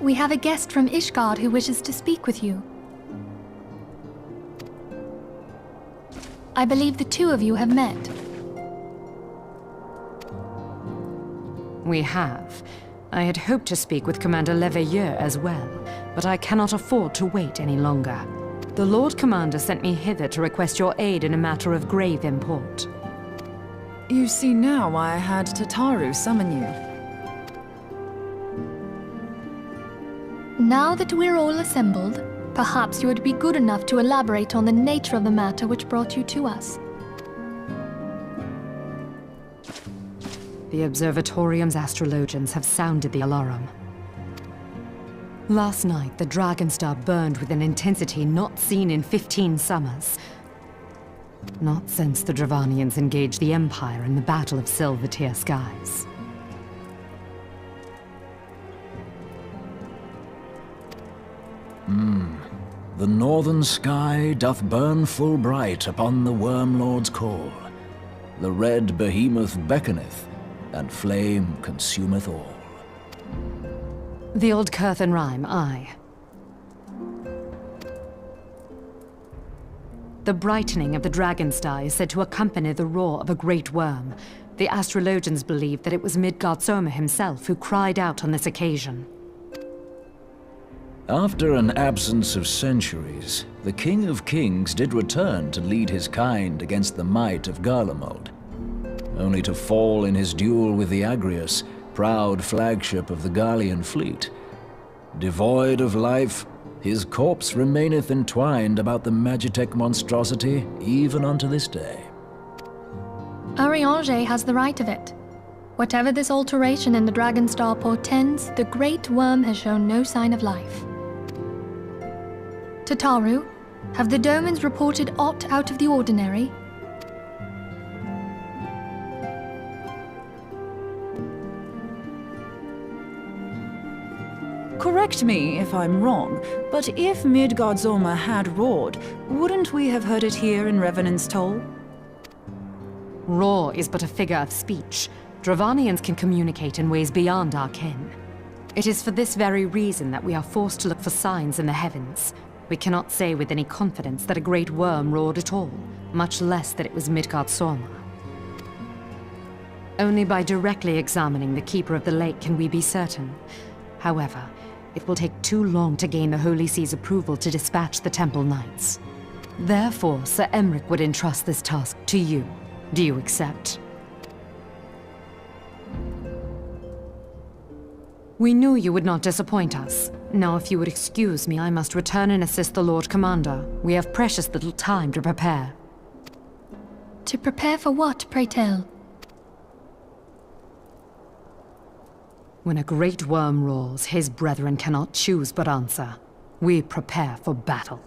We have a guest from Ishgard who wishes to speak with you. I believe the two of you have met. We have. I had hoped to speak with Commander Leveilleur as well, but I cannot afford to wait any longer. The Lord Commander sent me hither to request your aid in a matter of grave import. You see now why I had Tataru summon you. Now that we're all assembled, perhaps you would be good enough to elaborate on the nature of the matter which brought you to us. The Observatorium's astrologians have sounded the alarm. Last night, the Dragon Star burned with an intensity not seen in 15 summers. Not since the Dravanians engaged the Empire in the Battle of Silvertear Skies. The northern sky doth burn full bright upon the Wormlord's call. The red behemoth beckoneth, and flame consumeth all. The old Curthan rhyme, aye. The brightening of the Dragon Star is said to accompany the roar of a great worm. The astrologians believe that it was Midgard Soma himself who cried out on this occasion. After an absence of centuries, the King of Kings did return to lead his kind against the might of Garlemald, only to fall in his duel with the Agrius proud flagship of the Gallian fleet. Devoid of life, his corpse remaineth entwined about the Magitech monstrosity even unto this day. Ariange has the right of it. Whatever this alteration in the Dragon Star portends, the Great Worm has shown no sign of life. Tataru, have the Domans reported aught out of the ordinary? Correct me if I'm wrong, but if Midgardsormr had roared, wouldn't we have heard it here in Revenant's Toll? Roar is but a figure of speech. Dravanians can communicate in ways beyond our ken. It is for this very reason that we are forced to look for signs in the heavens. We cannot say with any confidence that a great worm roared at all, much less that it was Midgardsormr. Only by directly examining the Keeper of the Lake can we be certain. However, it will take too long to gain the Holy See's approval to dispatch the Temple Knights. Therefore, Sir Emric would entrust this task to you. Do you accept? We knew you would not disappoint us. Now, if you would excuse me, I must return and assist the Lord Commander. We have precious little time to prepare. To prepare for what, pray tell? When a great worm roars, his brethren cannot choose but answer. We prepare for battle.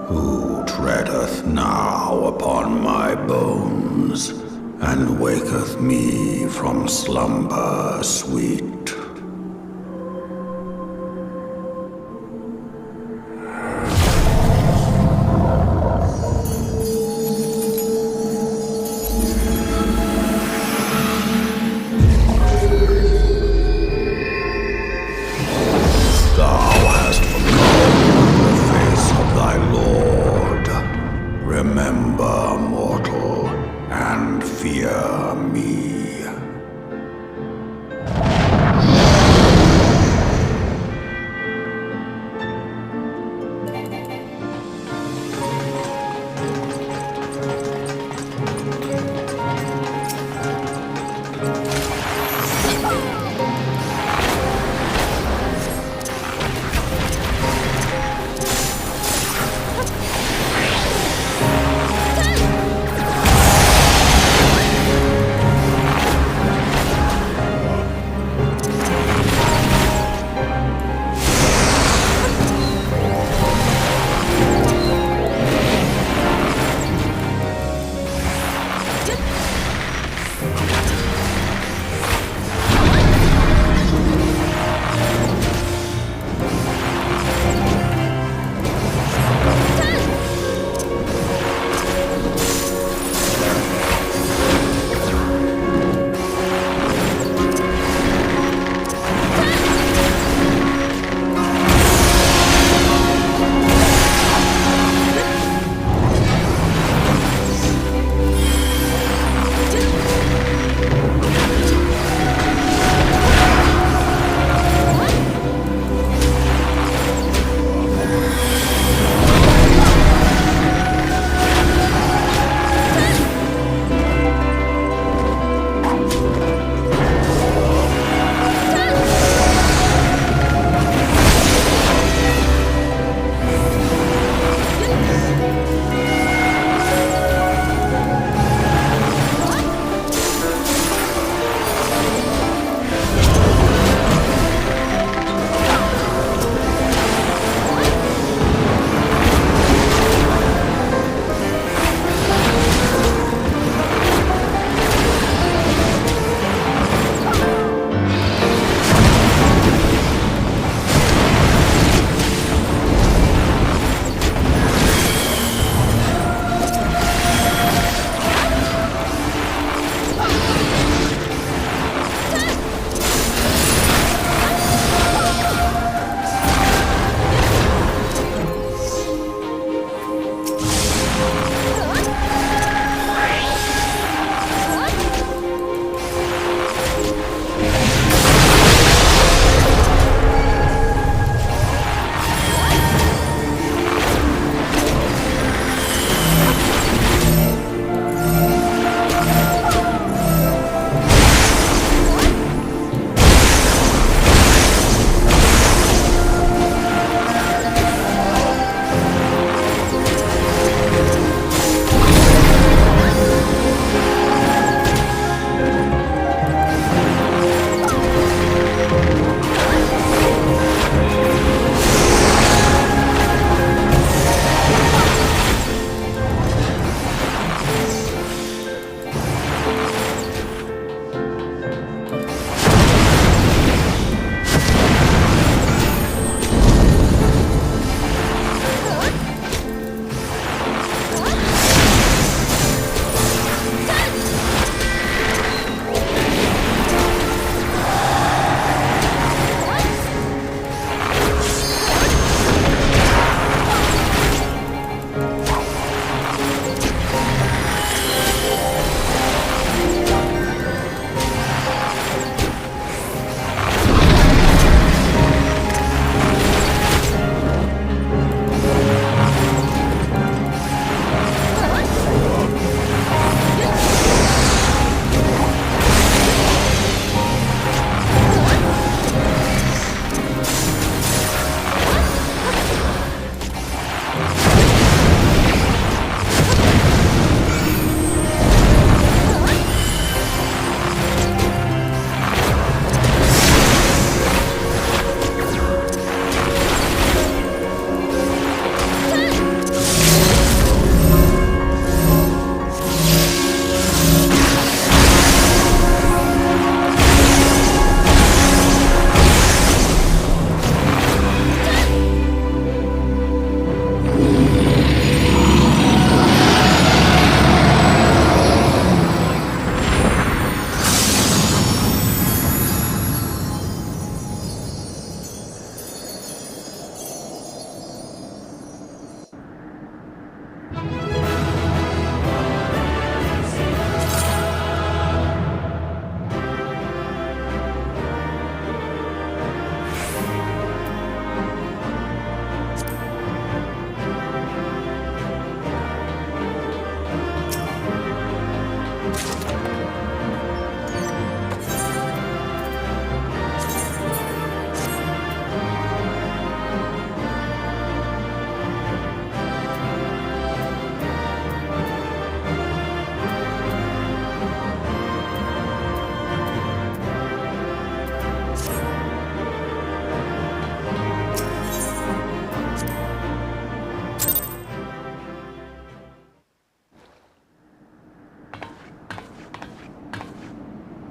Who treadeth now upon my bones, and waketh me from slumber sweet? Remember, mortal, and fear me.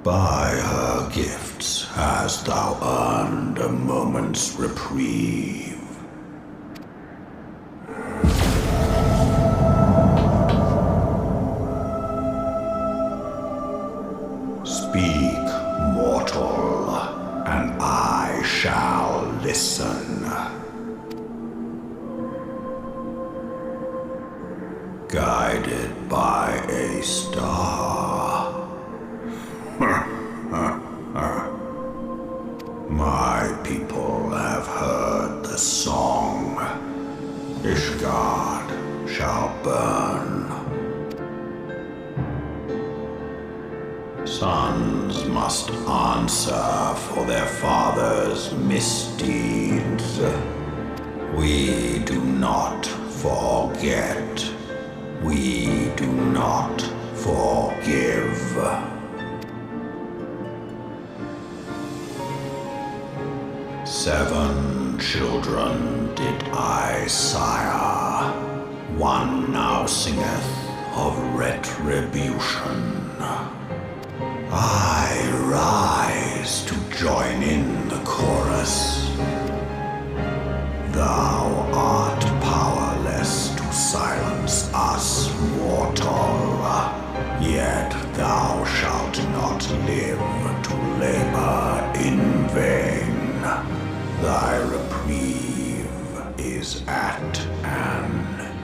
By her gifts hast thou earned a moment's reprieve. Speak, mortal, and I shall listen. Guided by a star. My people have heard the song. Ishgard shall burn. Sons must answer for their father's misdeeds. We do not forget. We do not forgive. 7 children did I sire. One now singeth of retribution. I rise to join in the chorus. Thou art powerless to silence us, mortal. Yet thou shalt not live to labor in vain. Thy reprieve is at an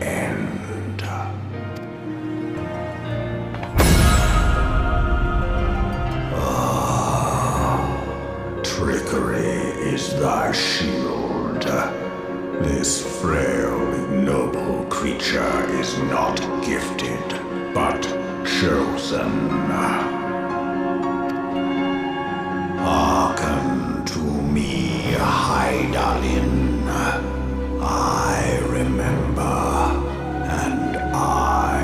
end. Trickery is thy shield. This frail, ignoble creature is not gifted, but chosen. Hearken to me, Hydaelyn. I remember, and I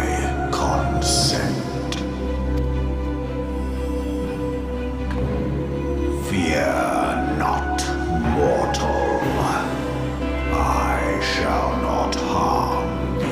consent. Fear not, mortal. I shall not harm thee.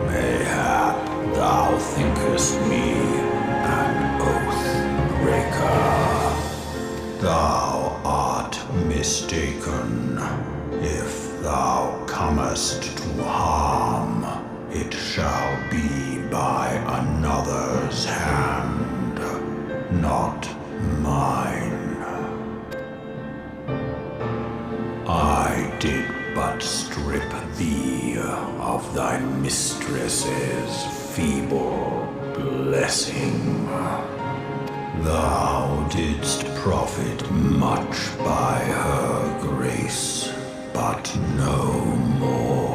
Mayhap thou thinkest me an oath breaker. Thou art mistaken. If thou comest to harm, it shall be by another's hand, not mine. I did but strip thee of thy mistress's feeble blessing. Thou didst profit much by her grace, but no more.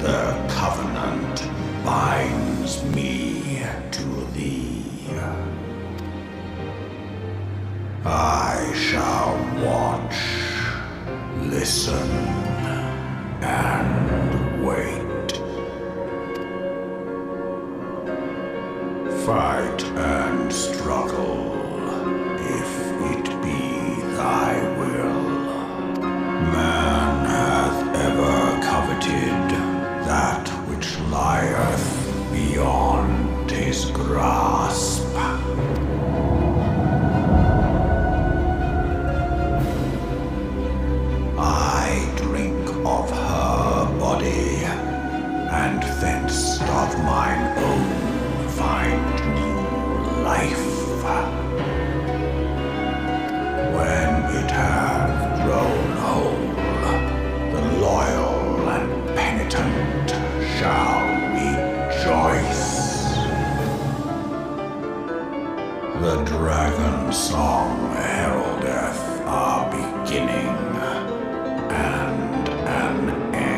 The covenant binds me to body, and thence doth mine own find new life. When it hath grown whole, the loyal and penitent shall rejoice. The dragon song heraldeth our beginning and an end.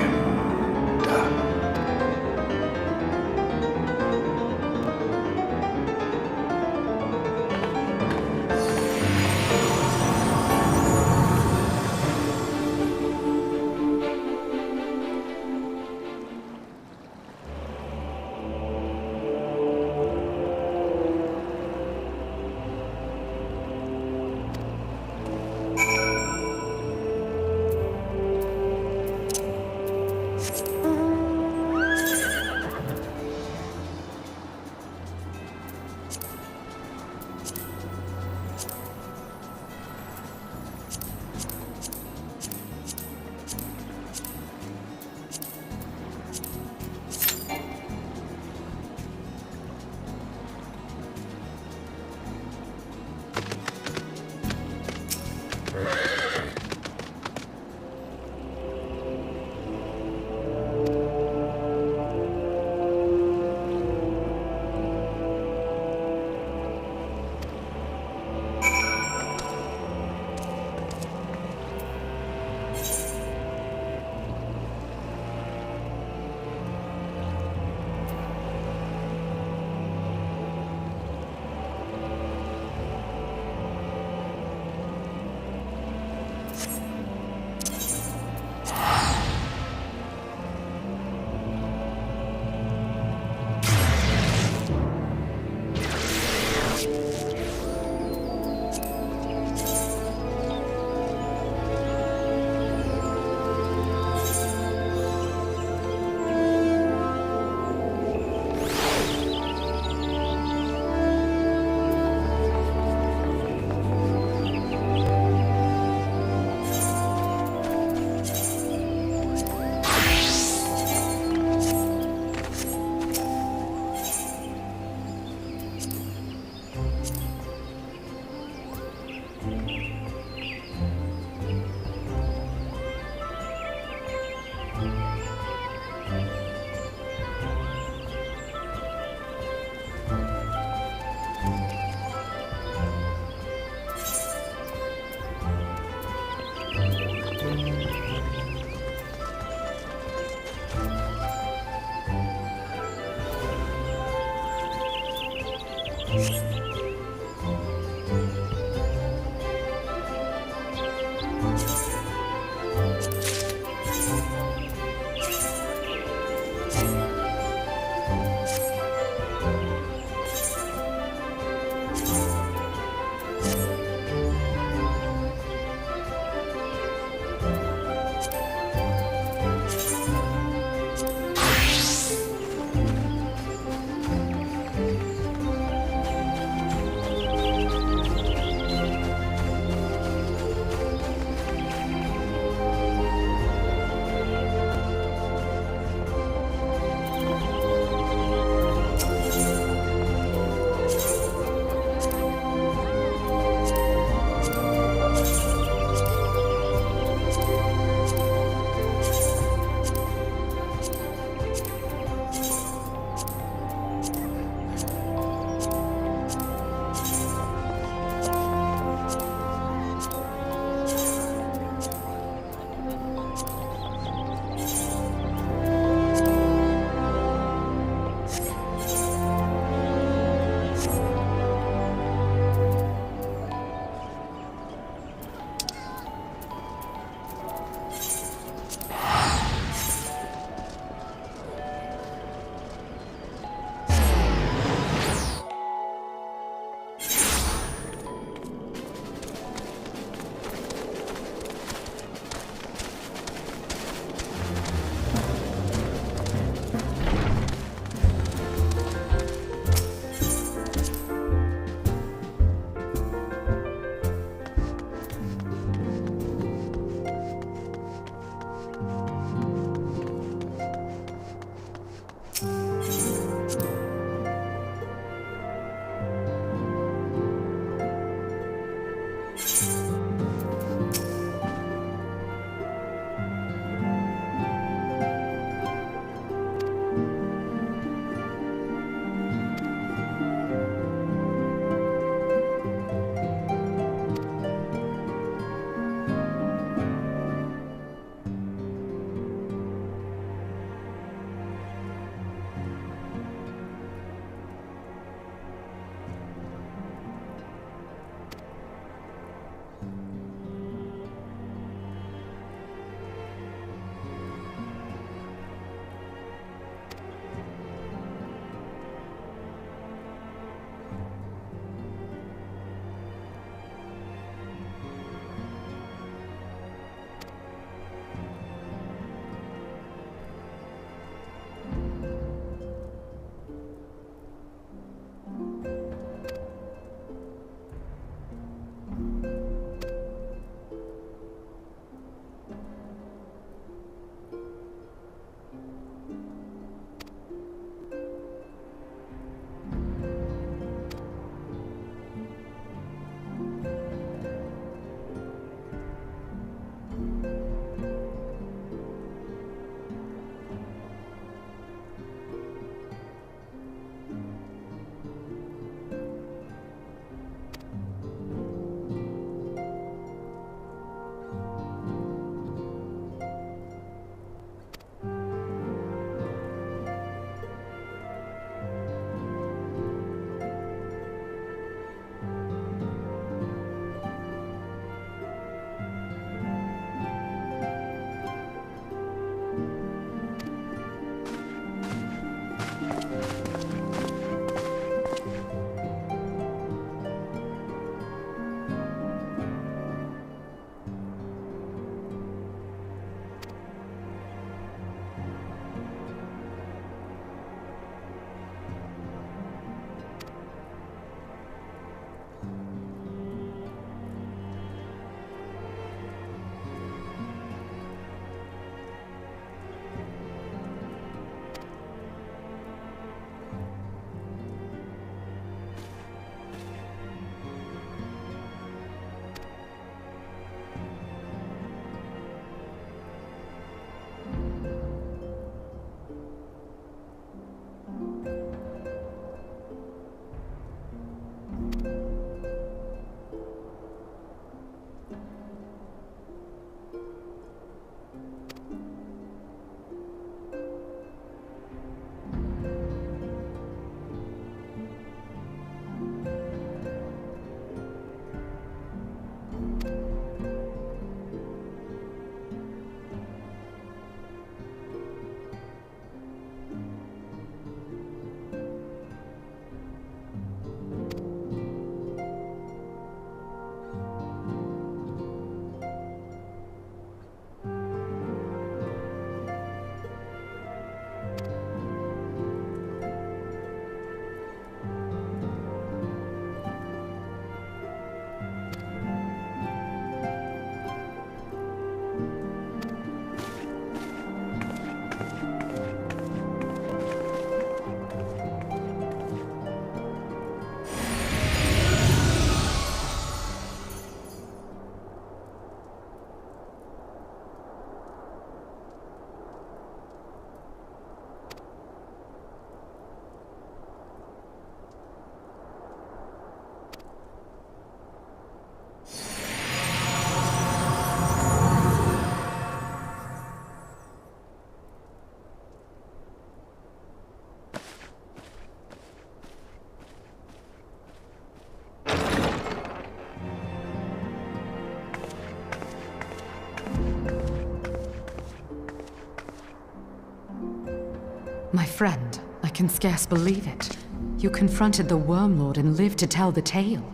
My friend, I can scarce believe it. You confronted the Worm Lord and lived to tell the tale.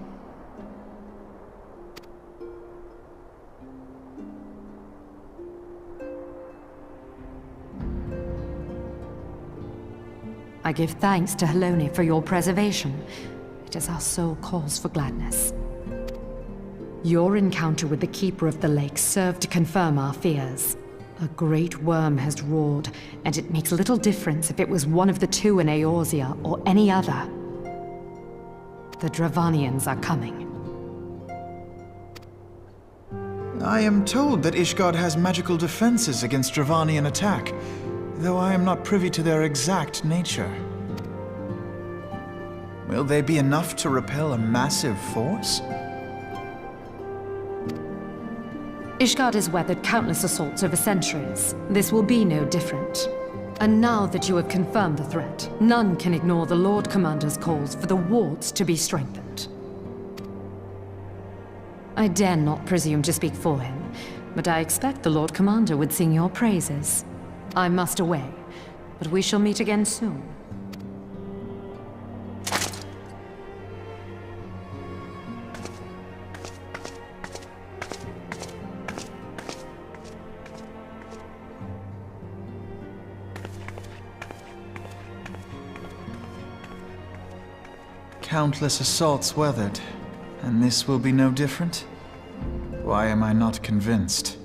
I give thanks to Hydaelyn for your preservation. It is our sole cause for gladness. Your encounter with the Keeper of the Lake served to confirm our fears. A great worm has roared, and it makes little difference if it was one of the two in Eorzea or any other. The Dravanians are coming. I am told that Ishgard has magical defenses against Dravanian attack, though I am not privy to their exact nature. Will they be enough to repel a massive force? Ishgard has weathered countless assaults over centuries. This will be no different. And now that you have confirmed the threat, none can ignore the Lord Commander's calls for the wards to be strengthened. I dare not presume to speak for him, but I expect the Lord Commander would sing your praises. I must away, but we shall meet again soon. Countless assaults weathered, and this will be no different? Why am I not convinced?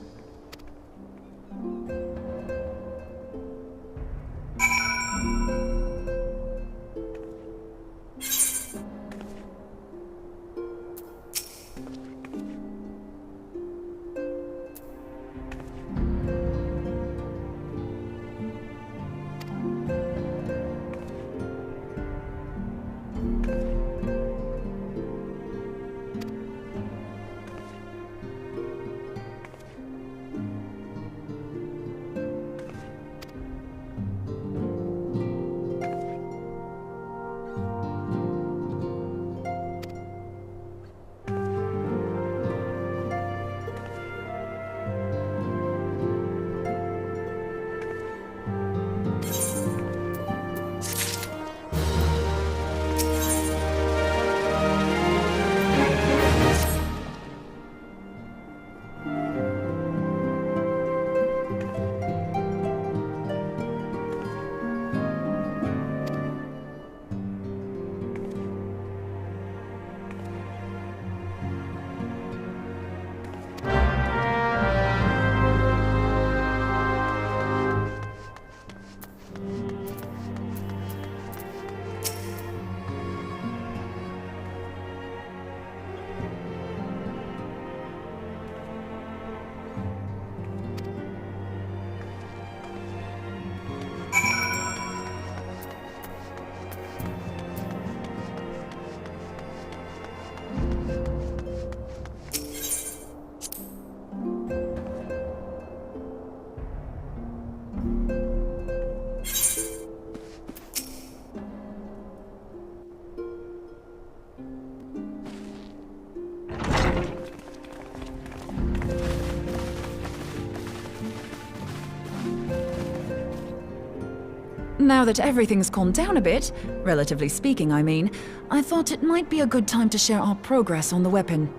Now that everything's calmed down a bit, relatively speaking I mean, I thought it might be a good time to share our progress on the weapon.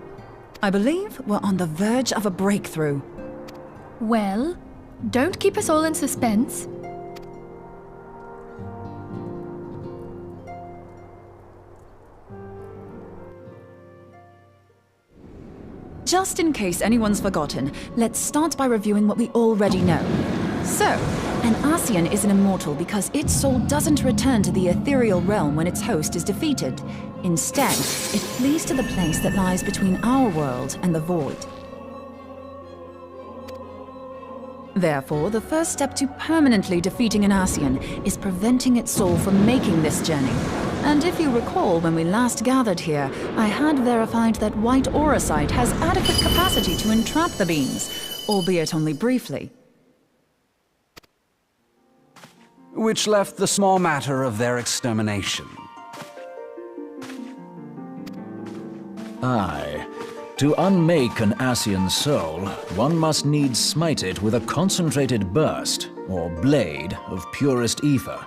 I believe we're on the verge of a breakthrough. Well, don't keep us all in suspense. Just in case anyone's forgotten, let's start by reviewing what we already know. So, an Ascian is an immortal because its soul doesn't return to the ethereal realm when its host is defeated. Instead, it flees to the place that lies between our world and the void. Therefore, the first step to permanently defeating an Ascian is preventing its soul from making this journey. And if you recall, when we last gathered here, I had verified that White Auracite has adequate capacity to entrap the beings, albeit only briefly. Which left the small matter of their extermination. Aye. To unmake an Ascian soul, one must needs smite it with a concentrated burst, or blade, of purest ether,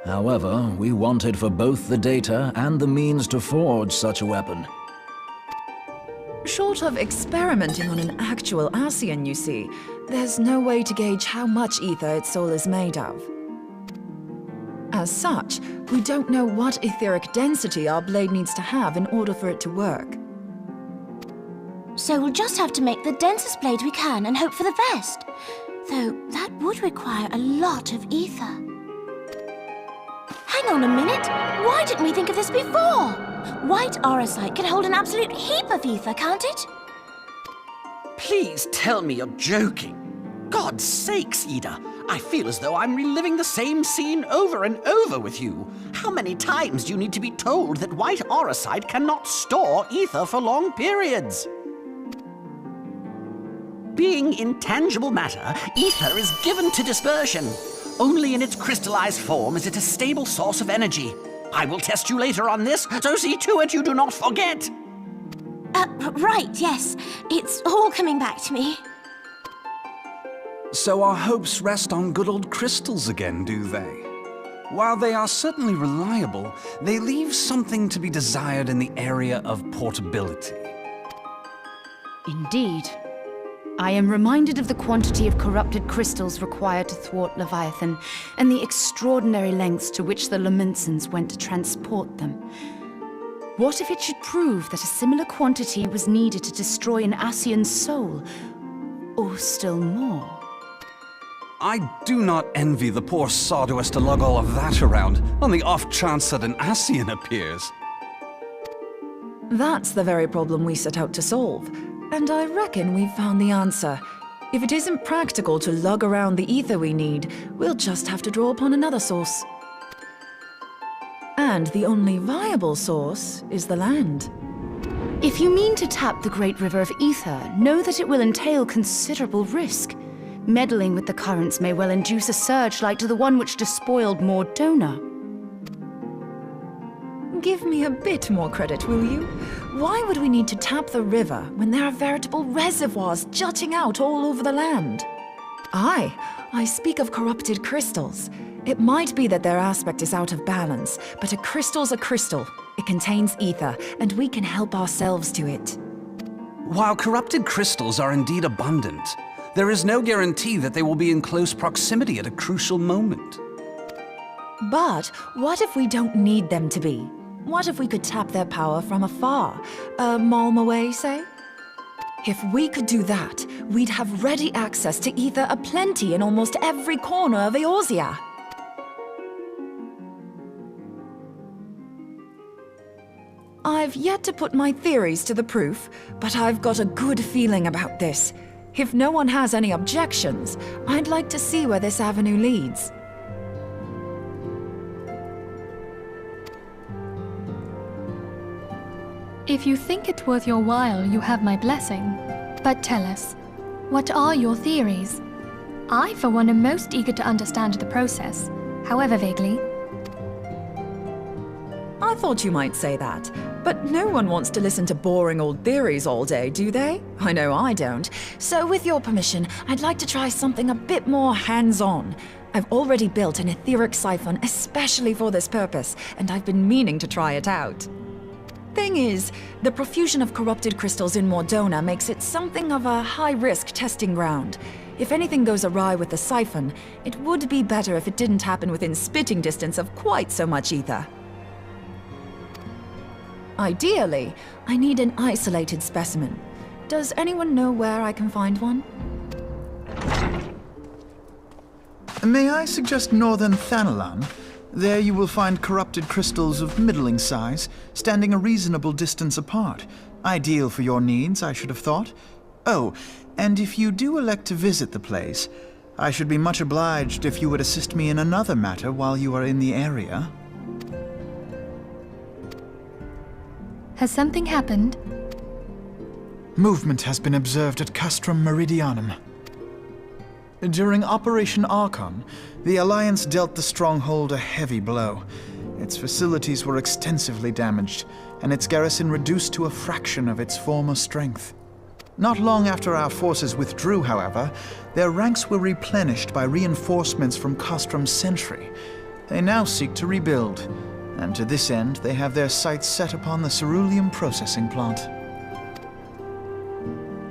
However, we wanted for both the data and the means to forge such a weapon. Short of experimenting on an actual Ascian, you see, there's no way to gauge how much ether its soul is made of. As such, we don't know what etheric density our blade needs to have in order for it to work. So we'll just have to make the densest blade we can and hope for the best. Though that would require a lot of ether. Hang on a minute! Why didn't we think of this before? White aurosite can hold an absolute heap of ether, can't it? Please tell me you're joking. God's sakes, Ida. I feel as though I'm reliving the same scene over and over with you. How many times do you need to be told that white aurosite cannot store ether for long periods? Being intangible matter, ether is given to dispersion. Only in its crystallized form is it a stable source of energy. I will test you later on this, so see to it you do not forget. Right, yes. It's all coming back to me. So our hopes rest on good old crystals again, do they? While they are certainly reliable, they leave something to be desired in the area of portability. Indeed. I am reminded of the quantity of corrupted crystals required to thwart Leviathan, and the extraordinary lengths to which the Lamentsons went to transport them. What if it should prove that a similar quantity was needed to destroy an Ascian's soul? Or still more? I do not envy the poor sod who has to lug all of that around, on the off chance that an Ascian appears. That's the very problem we set out to solve. And I reckon we've found the answer. If it isn't practical to lug around the ether we need, we'll just have to draw upon another source. And the only viable source is the land. If you mean to tap the great river of ether, know that it will entail considerable risk. Meddling with the currents may well induce a surge like to the one which despoiled Mordona. Give me a bit more credit, will you? Why would we need to tap the river when there are veritable reservoirs jutting out all over the land? I speak of corrupted crystals. It might be that their aspect is out of balance, but a crystal's a crystal. It contains ether, and we can help ourselves to it. While corrupted crystals are indeed abundant, there is no guarantee that they will be in close proximity at a crucial moment. But what if we don't need them to be? What if we could tap their power from afar? A malm away, say? If we could do that, we'd have ready access to ether aplenty in almost every corner of Eorzea. I've yet to put my theories to the proof, but I've got a good feeling about this. If no one has any objections, I'd like to see where this avenue leads. If you think it worth your while, you have my blessing. But tell us, what are your theories? I, for one, am most eager to understand the process, however vaguely. I thought you might say that, but no one wants to listen to boring old theories all day, do they? I know I don't. So with your permission, I'd like to try something a bit more hands-on. I've already built an etheric siphon especially for this purpose, and I've been meaning to try it out. Thing is, the profusion of corrupted crystals in Mordona makes it something of a high-risk testing ground. If anything goes awry with the siphon, it would be better if it didn't happen within spitting distance of quite so much ether. Ideally, I need an isolated specimen. Does anyone know where I can find one? May I suggest northern Thanalan? There you will find corrupted crystals of middling size, standing a reasonable distance apart. Ideal for your needs, I should have thought. Oh, and if you do elect to visit the place, I should be much obliged if you would assist me in another matter while you are in the area. Has something happened? Movement has been observed at Castrum Meridianum. During Operation Archon, the Alliance dealt the stronghold a heavy blow. Its facilities were extensively damaged, and its garrison reduced to a fraction of its former strength. Not long after our forces withdrew, however, their ranks were replenished by reinforcements from Castrum's sentry. They now seek to rebuild, and to this end they have their sights set upon the ceruleum processing plant.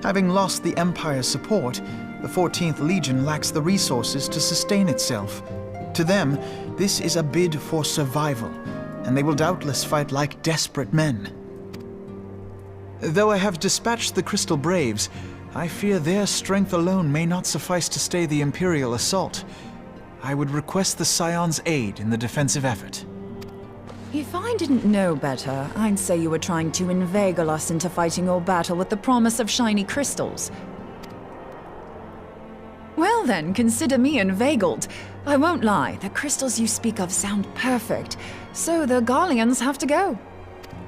Having lost the Empire's support, the 14th Legion lacks the resources to sustain itself. To them, this is a bid for survival, and they will doubtless fight like desperate men. Though I have dispatched the Crystal Braves, I fear their strength alone may not suffice to stay the Imperial assault. I would request the Scion's aid in the defensive effort. If I didn't know better, I'd say you were trying to inveigle us into fighting your battle with the promise of shiny crystals. Well then, consider me inveigled. I won't lie, the crystals you speak of sound perfect, so the Garleans have to go.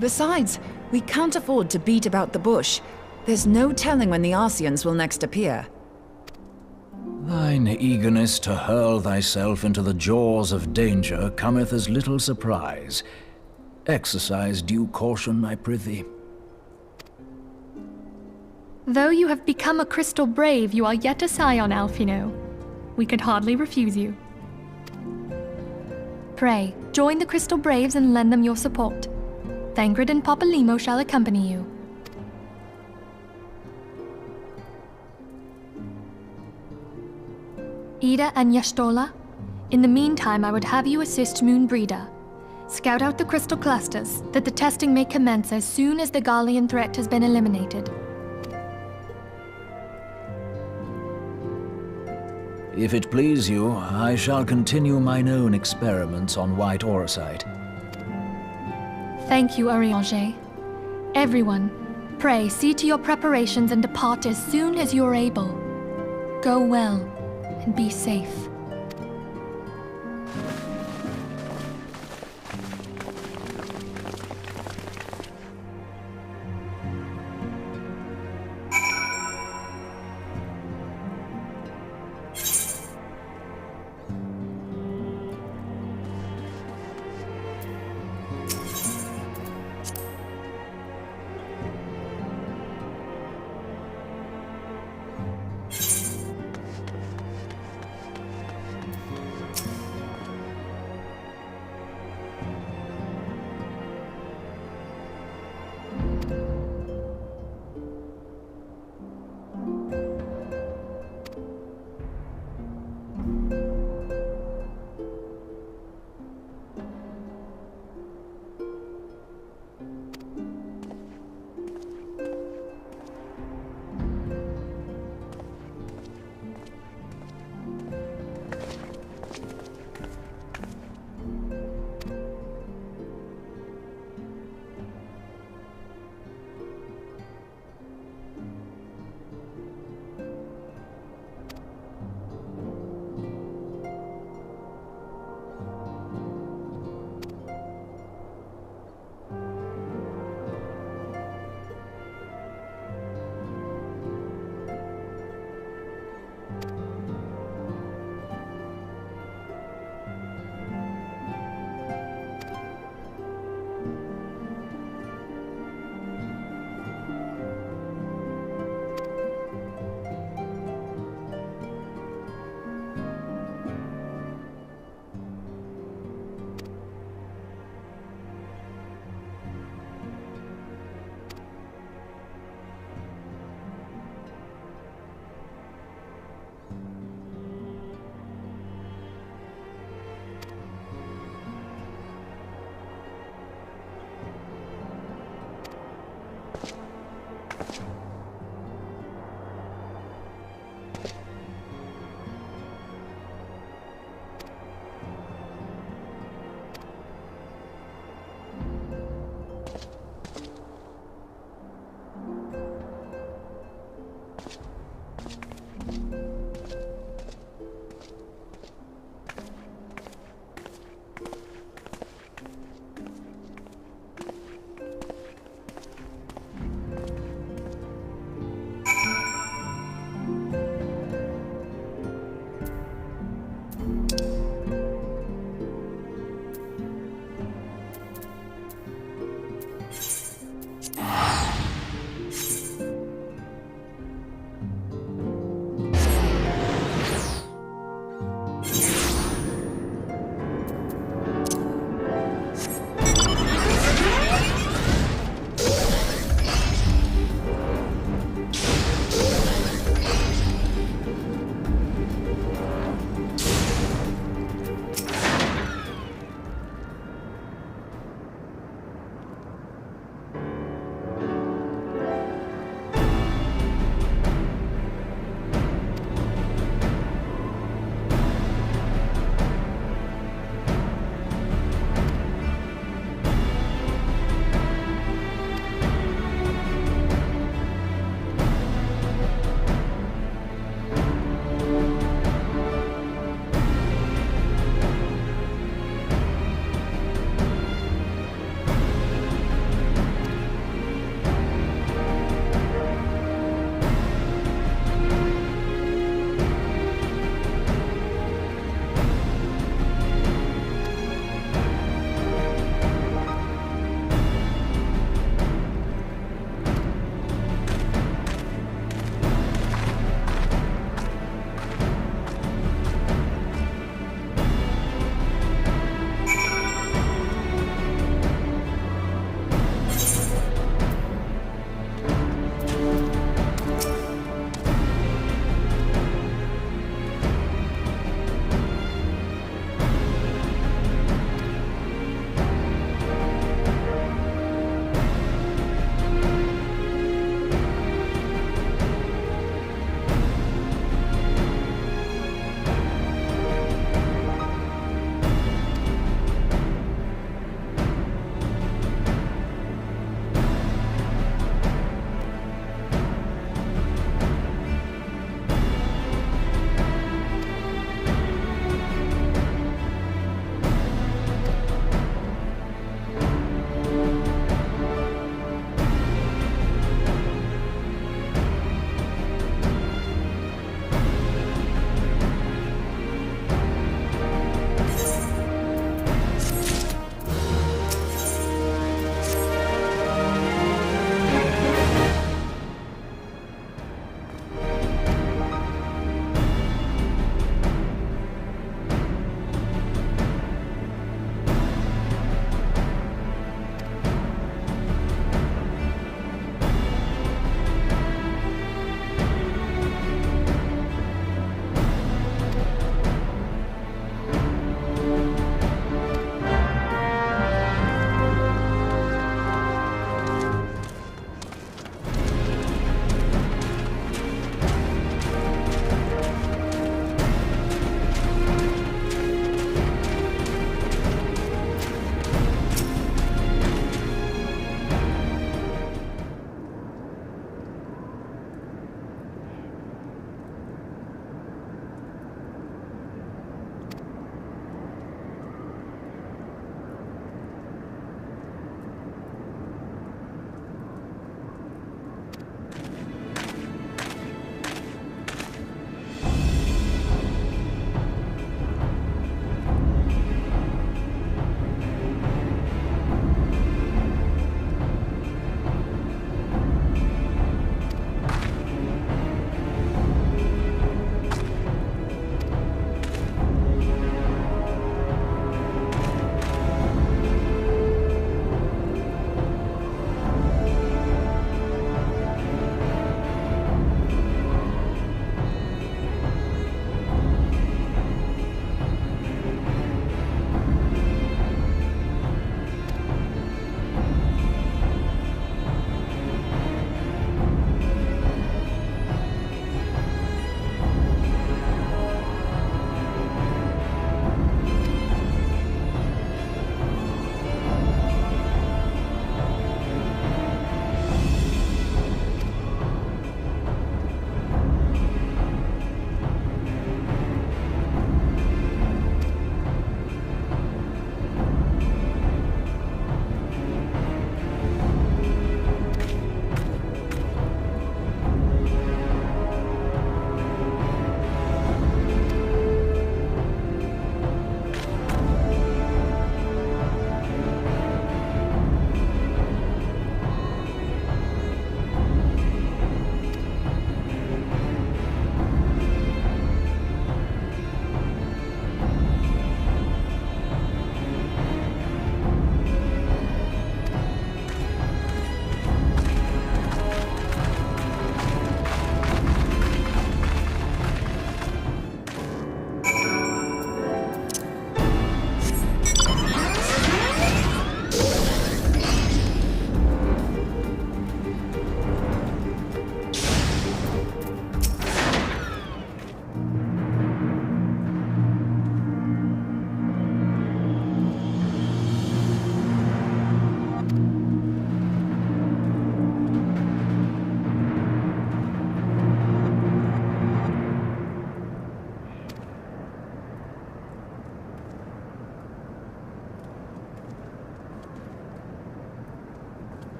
Besides, we can't afford to beat about the bush. There's no telling when the Ascians will next appear. Thine eagerness to hurl thyself into the jaws of danger cometh as little surprise. Exercise due caution, I prithee. Though you have become a Crystal Brave, you are yet a Scion, Alphino. We could hardly refuse you. Pray, join the Crystal Braves and lend them your support. Thangrid and Papalimo shall accompany you. Ida and Yashtola, in the meantime I would have you assist Moonbreeder. Scout out the crystal clusters, that the testing may commence as soon as the Garlean threat has been eliminated. If it please you, I shall continue mine own experiments on white aurosite. Thank you, Arianger. Everyone, pray see to your preparations and depart as soon as you are able. Go well, and be safe.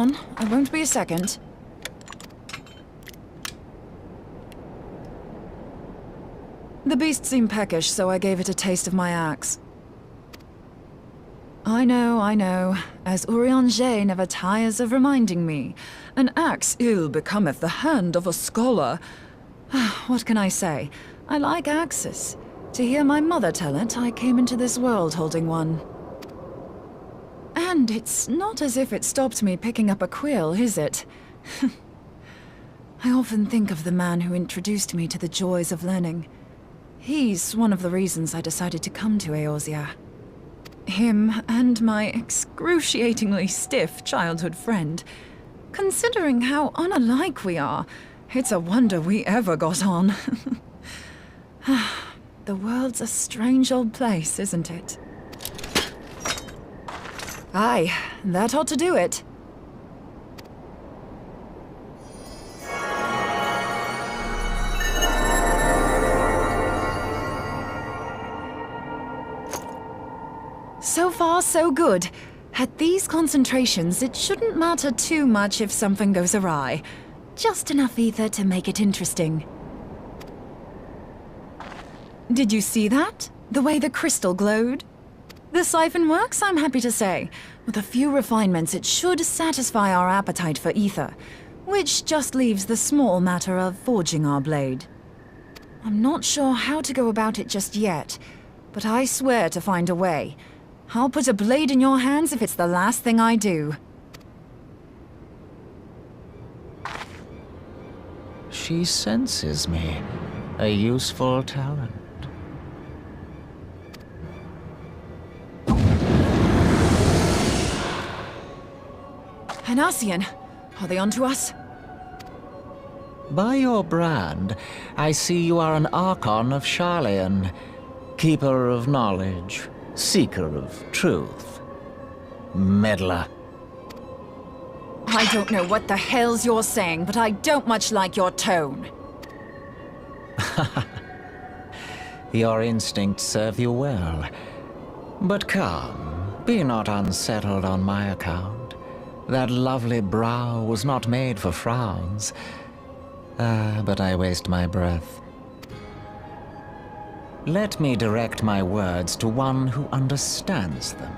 on. I won't be a second. The beast seemed peckish, so I gave it a taste of my axe. I know. As Urianger never tires of reminding me, an axe ill becometh the hand of a scholar. What can I say? I like axes. To hear my mother tell it, I came into this world holding one. And it's not as if it stopped me picking up a quill, is it? I often think of the man who introduced me to the joys of learning. He's one of the reasons I decided to come to Eorzea. Him and my excruciatingly stiff childhood friend. Considering how unalike we are, it's a wonder we ever got on. The world's a strange old place, isn't it? Aye, that ought to do it. So far, so good. At these concentrations, it shouldn't matter too much if something goes awry. Just enough ether to make it interesting. Did you see that? The way the crystal glowed? The siphon works, I'm happy to say. With a few refinements, it should satisfy our appetite for ether, which just leaves the small matter of forging our blade. I'm not sure how to go about it just yet, but I swear to find a way. I'll put a blade in your hands if it's the last thing I do. She senses me. A useful talent. An Ascian. Are they onto us? By your brand, I see you are an Archon of Hydaelyn, keeper of knowledge, seeker of truth. Meddler. I don't know what the hell's you're saying, but I don't much like your tone. Your instincts serve you well. But come, be not unsettled on my account. That lovely brow was not made for frowns. But I waste my breath. Let me direct my words to one who understands them.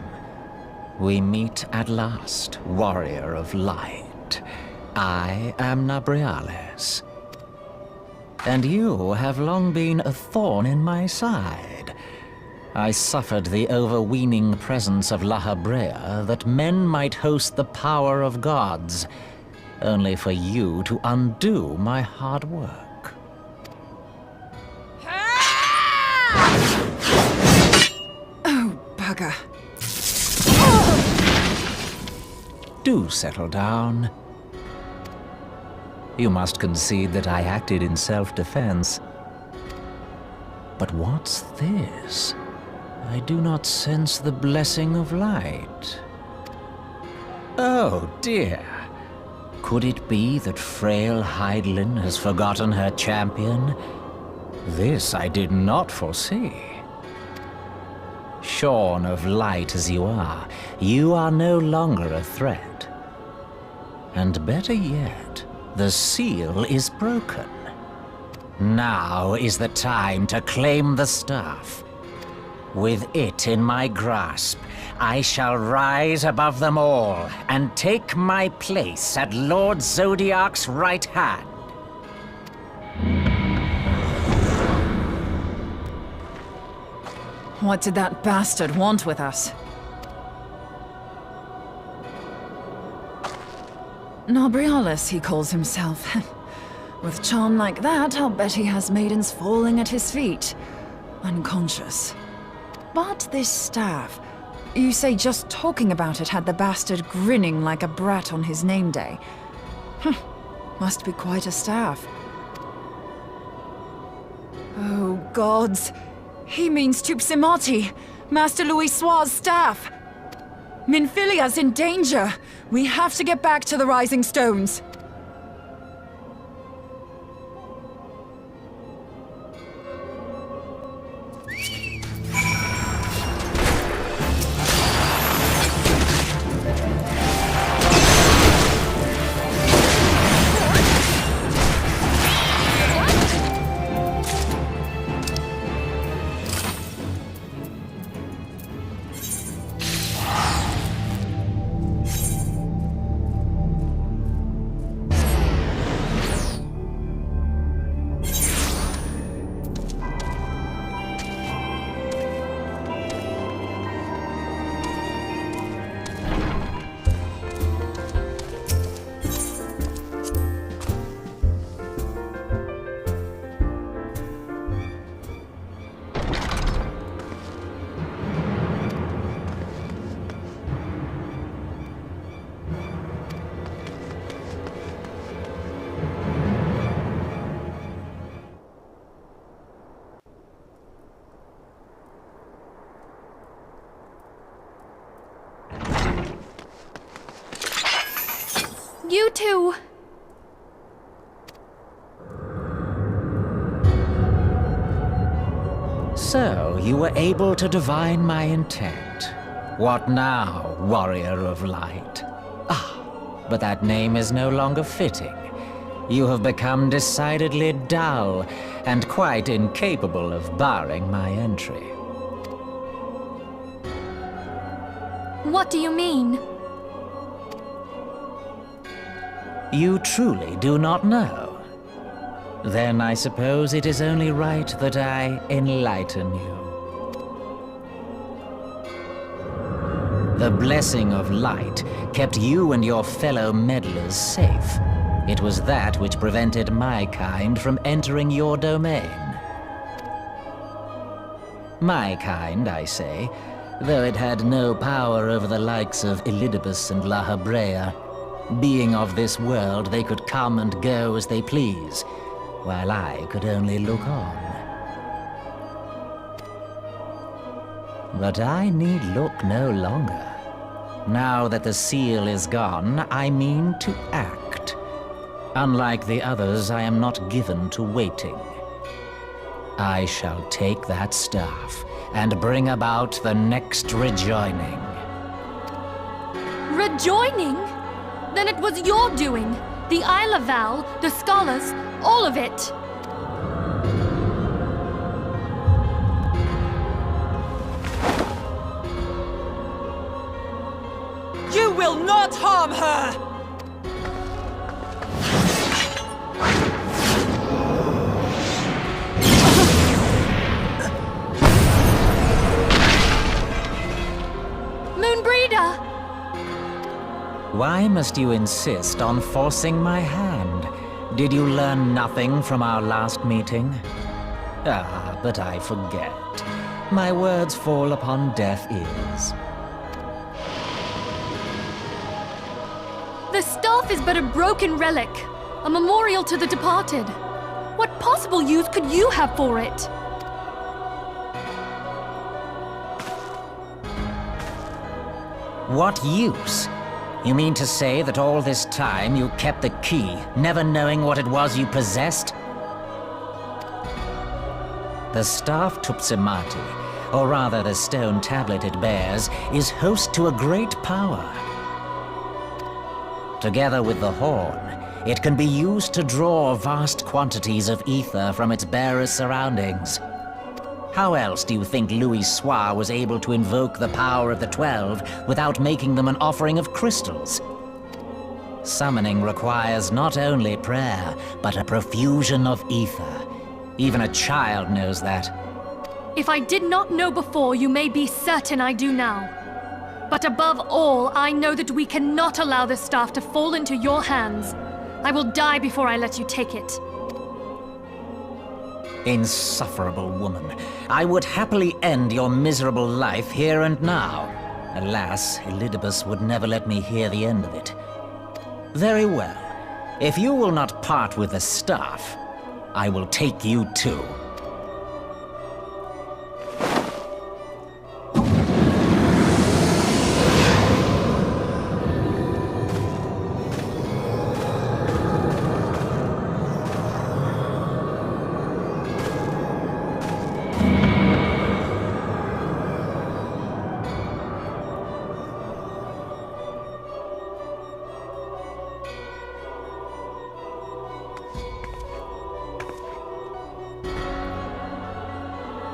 We meet at last, warrior of light. I am Nabriales. And you have long been a thorn in my side. I suffered the overweening presence of La Habrea that men might host the power of gods, only for you to undo my hard work. Oh, bugger. Do settle down. You must concede that I acted in self-defense. But what's this? I do not sense the blessing of light. Oh, dear. Could it be that frail Hydaelyn has forgotten her champion? This I did not foresee. Shorn of light as you are no longer a threat. And better yet, the seal is broken. Now is the time to claim the staff. With it in my grasp, I shall rise above them all and take my place at Lord Zodiac's right hand. What did that bastard want with us? Nabriales, he calls himself. With charm like that, I'll bet he has maidens falling at his feet. Unconscious. But this staff... You say just talking about it had the bastard grinning like a brat on his name day. Must be quite a staff. Oh, gods. He means Tupsimati, Master Louis Soir's staff. Minfilia's in danger. We have to get back to the Rising Stones. you too. So, you were able to divine my intent. What now, Warrior of Light? Ah, but that name is no longer fitting. You have become decidedly dull, and quite incapable of barring my entry. What do you mean? You truly do not know? Then I suppose it is only right that I enlighten you. The blessing of light kept you and your fellow meddlers safe. It was that which prevented my kind from entering your domain. My kind, I say, though it had no power over the likes of Elidibus and La Habrea. Being of this world, they could come and go as they please, while I could only look on. But I need look no longer. Now that the seal is gone, I mean to act. Unlike the others, I am not given to waiting. I shall take that staff and bring about the next rejoining. Rejoining? Then it was your doing. The Isle of Val, the scholars, all of it. You will not harm her! Moonbreeder! Why must you insist on forcing my hand? Did you learn nothing from our last meeting? Ah, but I forget. My words fall upon deaf ears. The staff is but a broken relic, a memorial to the departed. What possible use could you have for it? What use? You mean to say that all this time you kept the key, never knowing what it was you possessed? The staff Tupsimati, or rather the stone tablet it bears, is host to a great power. Together with the horn, it can be used to draw vast quantities of ether from its bearer's surroundings. How else do you think Louis Soir was able to invoke the power of the 12 without making them an offering of crystals? Summoning requires not only prayer, but a profusion of ether. Even a child knows that. If I did not know before, you may be certain I do now. But above all, I know that we cannot allow this staff to fall into your hands. I will die before I let you take it. Insufferable woman. I would happily end your miserable life here and now. Alas, Elidibus would never let me hear the end of it. Very well. If you will not part with the staff, I will take you too.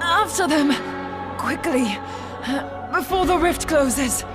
After them! Quickly! Before the rift closes!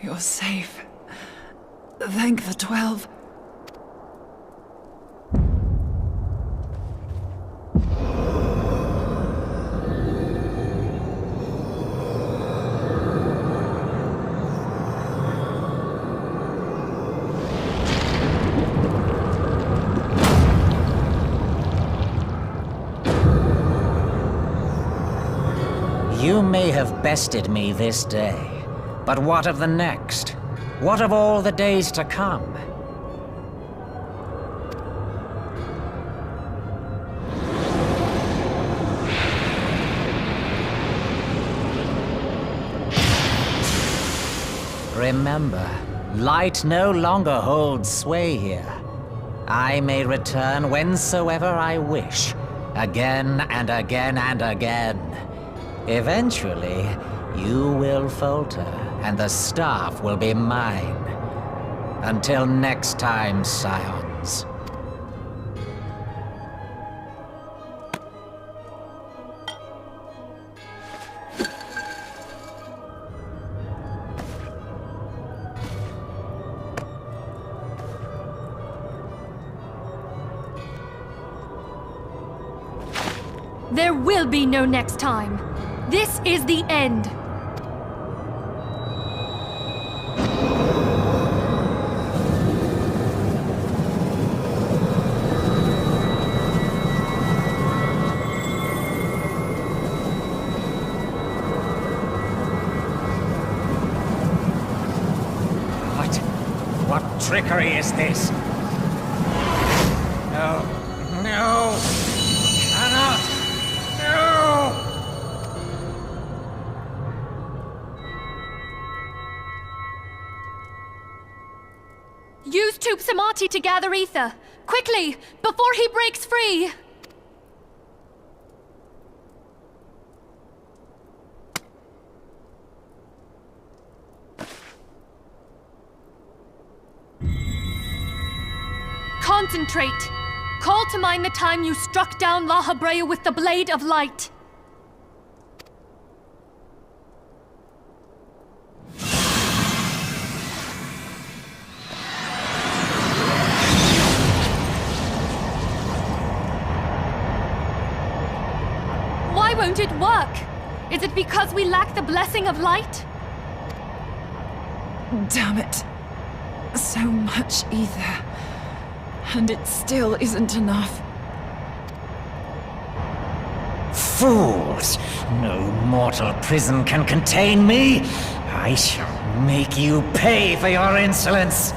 You're safe. Thank the 12. You may have bested me this day, but what of the next? What of all the days to come? Remember, light no longer holds sway here. I may return whensoever I wish, again and again and again. Eventually, you will falter, and the staff will be mine. Until next time, scions. There will be no next time. This is the end. What trickery is this? No. No! Cannot! No! Use Tube Samati to gather Aether. Quickly, before he breaks free! Concentrate! Call to mind the time you struck down La Habrea with the Blade of Light. Why won't it work? Is it because we lack the blessing of light? Damn it. So much Aether. And it still isn't enough. Fools! No mortal prison can contain me! I shall make you pay for your insolence!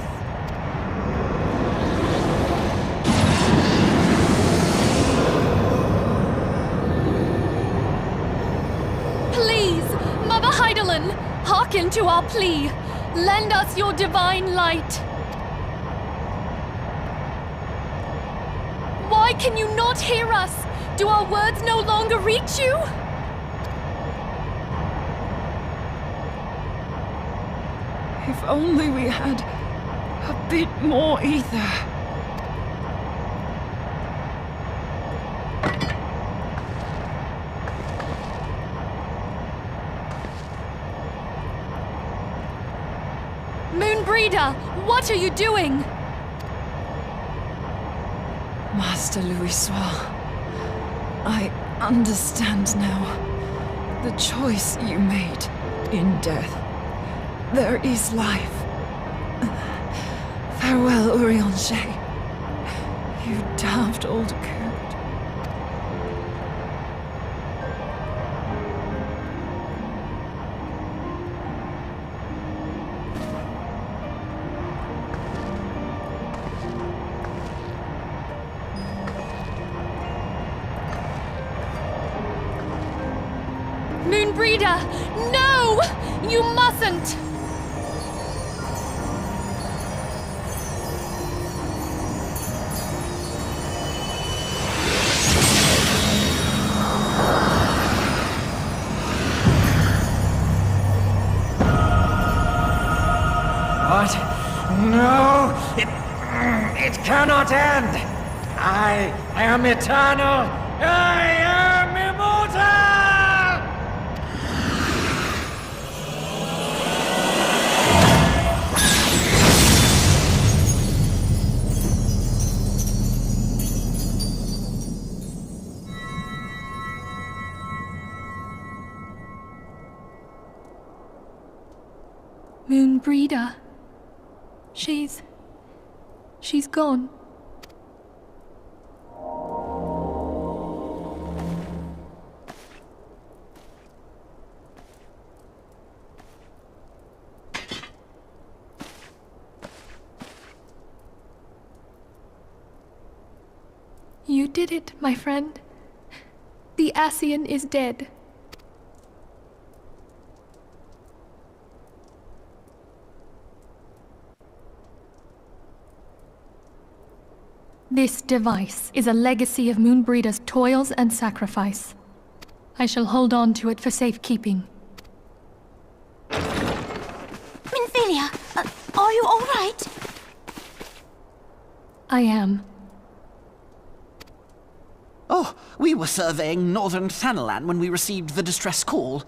Please, Mother Hydaelyn, hearken to our plea. Lend us your divine light. Why can you not hear us? Do our words no longer reach you? If only we had a bit more Aether. Moonbreeder, what are you doing? Master Louisoix, I understand now. The choice you made in death. There is life. Farewell, Urianger. You daft old coot. Moonbreeder, no! You mustn't! What? No! It cannot end! I am eternal! I am immortal! Ida. She's gone. You did it, my friend. The Ascian is dead. This device is a legacy of Moonbreeder's toils and sacrifice. I shall hold on to it for safekeeping. Minfilia, are you all right? I am. Oh, we were surveying northern Thanalan when we received the distress call.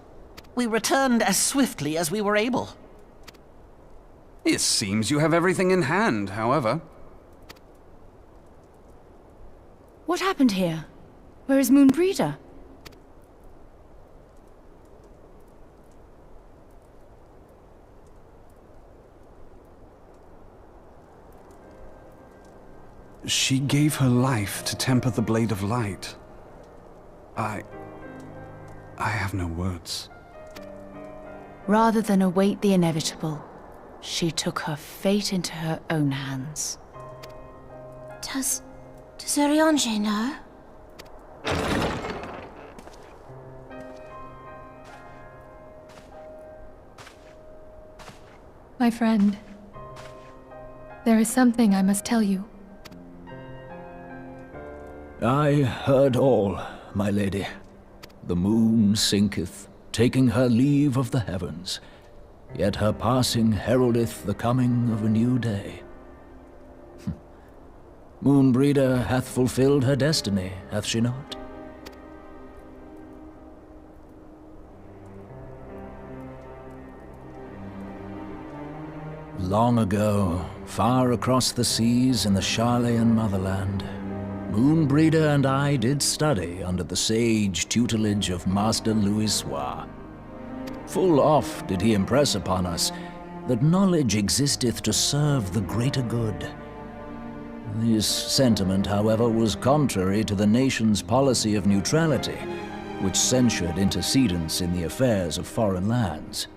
We returned as swiftly as we were able. It seems you have everything in hand, however. What happened here? Where is Moonbreeder? She gave her life to temper the Blade of Light. I have no words. Rather than await the inevitable, she took her fate into her own hands. Does Urianger know? My friend, there is something I must tell you. I heard all, my lady. The moon sinketh, taking her leave of the heavens, yet her passing heraldeth the coming of a new day. Moonbreeder hath fulfilled her destiny, hath she not? Long ago, far across the seas in the Hydaelyn motherland, Moonbreeder and I did study under the sage tutelage of Master Louisoix. Full oft did he impress upon us that knowledge existeth to serve the greater good. This sentiment, however, was contrary to the nation's policy of neutrality, which censured intercedence in the affairs of foreign lands.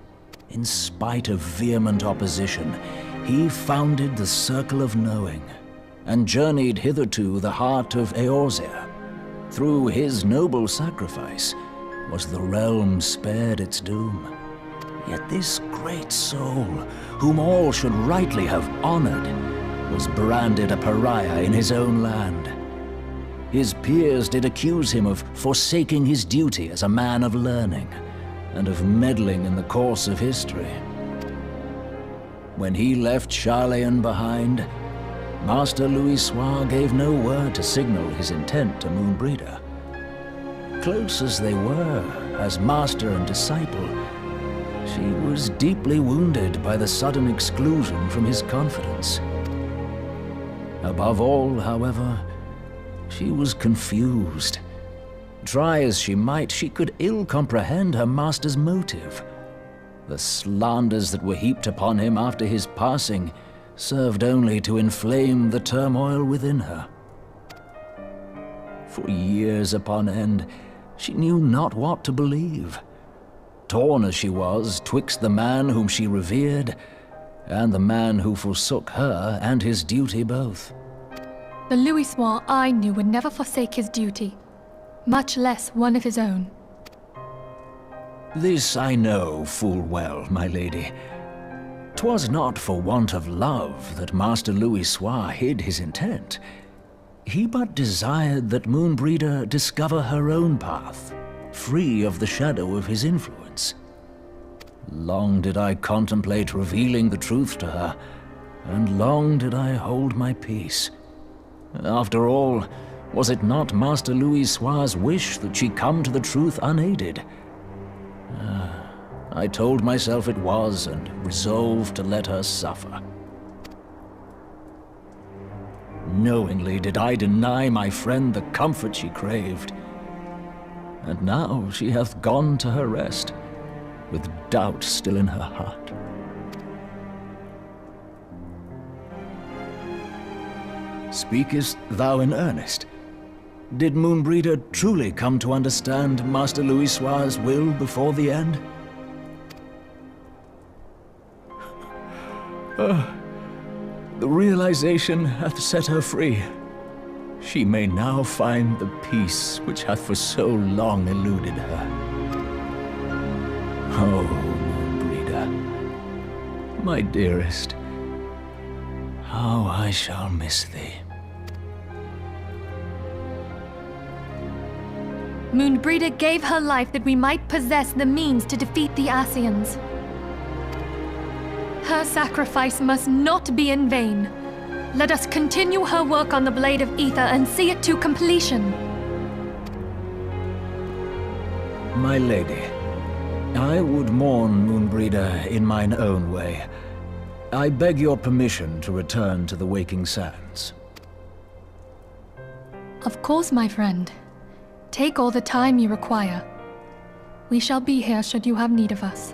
In spite of vehement opposition, he founded the Circle of Knowing, and journeyed hitherto the heart of Eorzea. Through his noble sacrifice was the realm spared its doom. Yet this great soul, whom all should rightly have honored, was branded a pariah in his own land. His peers did accuse him of forsaking his duty as a man of learning, and of meddling in the course of history. When he left Hydaelyn behind, Master Louisoix gave no word to signal his intent to Moonbreeder. Close as they were, as master and disciple, she was deeply wounded by the sudden exclusion from his confidence. Above all, however, she was confused. Try as she might, she could ill comprehend her master's motive. The slanders that were heaped upon him after his passing served only to inflame the turmoil within her. For years upon end, she knew not what to believe. Torn as she was twixt the man whom she revered and the man who forsook her and his duty both. The Louisoix I knew would never forsake his duty, much less one of his own. This I know full well, my lady. 'Twas not for want of love that Master Louisoix hid his intent. He but desired that Moonbreeder discover her own path, free of the shadow of his influence. Long did I contemplate revealing the truth to her, and long did I hold my peace. After all, was it not Master Louisoix's wish that she come to the truth unaided? I told myself it was, and resolved to let her suffer. Knowingly did I deny my friend the comfort she craved. And now she hath gone to her rest, with doubt still in her heart. Speakest thou in earnest? Did Moonbreeder truly come to understand Master Louisoix's will before the end? The realization hath set her free. She may now find the peace which hath for so long eluded her. Oh, Moonbreeder, my dearest, how I shall miss thee. Moonbreeder gave her life that we might possess the means to defeat the Ascians. Her sacrifice must not be in vain. Let us continue her work on the Blade of Aether and see it to completion. My lady, I would mourn Moonbreeder in mine own way. I beg your permission to return to the Waking Sands. Of course, my friend. Take all the time you require. We shall be here should you have need of us.